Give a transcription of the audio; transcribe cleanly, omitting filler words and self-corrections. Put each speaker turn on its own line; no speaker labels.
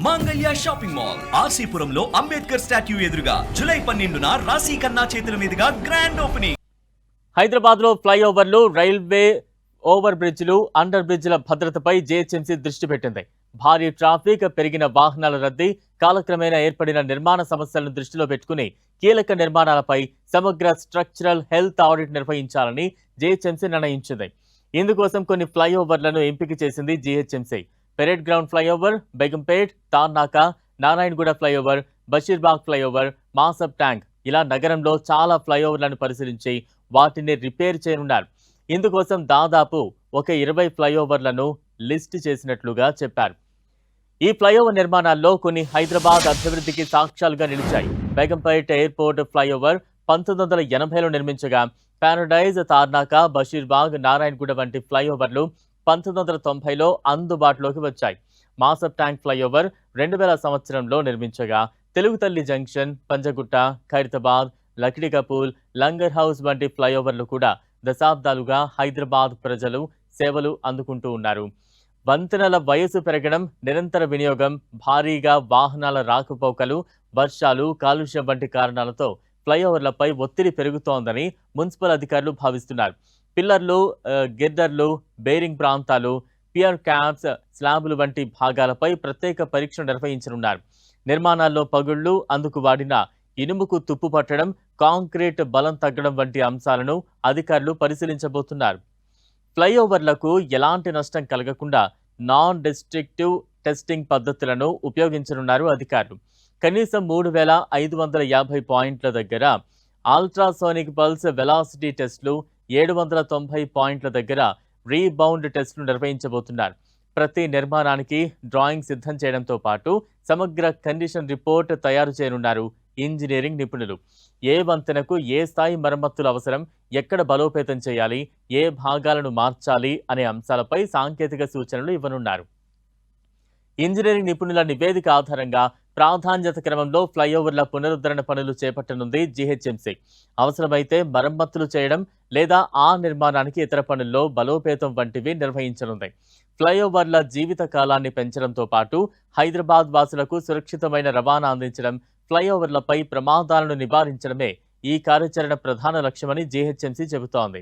మాంగళ్య shopping mall ఆర్సీపురంలో Ambedkar statue ఎదురుగా July 12న రాశి ఖన్నా చేతుల మీదుగా గ్రాండ్ ఓపెనింగ్.
హైదరాబాద్ లో ఫ్లైఓవర్లు, రైల్వే ఓవర్ బ్రిడ్జ్లు, అండర్ బ్రిడ్జ్ల భద్రతపై జీహెచ్ఎంసీ దృష్టి పెట్టింది. భారీ ట్రాఫిక్, పెరిగిన వాహనాల రద్దీ, కాలక్రమేణా ఏర్పడిన నిర్మాణ సమస్యలను దృష్టిలో పెట్టుకుని కీలక నిర్మాణాలపై సమగ్ర స్ట్రక్చరల్ హెల్త్ ఆడిట్ నిర్వహించాలని జీహెచ్ఎంసీ నిర్ణయించింది. ఇందుకోసం కొన్ని ఫ్లైఓవర్లను ఎంపిక చేసింది GHMC. Parade ground flyover, Begumpet, Tarnaka, Narayanguda flyover, Basheerbagh flyover, Masab Tank ఇలా నగరంలో చాలా ఫ్లైఓవర్లను పరిశీలించి వాటిని రిపేర్ చేయనున్నారు. ఇందుకోసం దాదాపు ఒక 20 ఫ్లైఓవర్లను లిస్ట్ చేసినట్లుగా చెప్పారు. ఈ ఫ్లైఓవర్ నిర్మాణాల్లో కొన్ని హైదరాబాద్ అభివృద్ధికి సాక్ష్యాలుగా నిలిచాయి. బేగంపేట్ ఎయిర్పోర్ట్ ఫ్లైఓవర్ 1980లో నిర్మించగా, పారడైజ్, తార్నాక, బషీర్బాగ్, నారాయణగూడ వంటి ఫ్లైఓవర్లు 1990లో అందుబాటులోకి వచ్చాయి. మాసబ్ ట్యాంక్ ఫ్లైఓవర్ 2000 సంవత్సరంలో నిర్మించగా, తెలుగుతల్లి జంక్షన్, పంజగుట్ట, ఖైరతాబాద్, లక్డికపూల్, లంగర్ హౌస్ వంటి ఫ్లైఓవర్లు కూడా దశాబ్దాలుగా హైదరాబాద్ ప్రజలు సేవలు అందుకుంటూ ఉన్నారు. వంతెనల వయసు పెరగడం, నిరంతర వినియోగం, భారీగా వాహనాల రాకపోకలు, వర్షాలు, కాలుష్యం వంటి కారణాలతో ఫ్లైఓవర్లపై ఒత్తిడి పెరుగుతోందని మున్సిపల్ అధికారులు భావిస్తున్నారు. పిల్లర్లు, గిర్డర్లు, బేరింగ్ ప్రాంతాలు, పియర్ క్యాప్స్, స్లాబులు వంటి భాగాలపై ప్రత్యేక పరీక్షలు నిర్వహించనున్నారు. నిర్మాణాల్లో పగుళ్లు, అందుకు వాడిన ఇనుముకు తుప్పు పట్టడం, కాంక్రీట్ బలం తగ్గడం వంటి అంశాలను అధికారులు పరిశీలించబోతున్నారు. ఫ్లైఓవర్లకు ఎలాంటి నష్టం కలగకుండా నాన్ డిస్ట్రక్టివ్ టెస్టింగ్ పద్ధతులను ఉపయోగించనున్నారు అధికారులు. కనీసం 3550 పాయింట్ల దగ్గర అల్ట్రాసోనిక్ పల్స్ వెలాసిటీ టెస్టులు, 790 పాయింట్ల దగ్గర రీబౌండ్ టెస్టులు నిర్వహించబోతున్నారు. ప్రతి నిర్మాణానికి డ్రాయింగ్ సిద్ధం చేయడంతో పాటు సమగ్ర కండిషన్ రిపోర్ట్ తయారు చేయనున్నారు ఇంజనీరింగ్ నిపుణులు. ఏ వంతెనకు ఏ స్థాయి మరమ్మతులు అవసరం, ఎక్కడ బలోపేతం చేయాలి, ఏ భాగాలను మార్చాలి అనే అంశాలపై సాంకేతిక సూచనలు ఇవ్వనున్నారు. ఇంజనీరింగ్ నిపుణుల నివేదిక ఆధారంగా ప్రాధాన్యత క్రమంలో ఫ్లైఓవర్ల పునరుద్ధరణ పనులు చేపట్టనుంది జీహెచ్ఎంసీ. అవసరమైతే మరమ్మతులు చేయడం లేదా ఆ నిర్మాణానికి ఇతర పనుల్లో బలోపేతం వంటివి నిర్వహించనుంది. ఫ్లైఓవర్ల జీవిత కాలాన్ని పెంచడంతో పాటు హైదరాబాద్ వాసులకు సురక్షితమైన రవాణా అందించడం, ఫ్లైఓవర్లపై ప్రమాదాలను నివారించడమే ఈ కార్యాచరణ ప్రధాన లక్ష్యమని జీహెచ్ఎంసీ చెబుతోంది.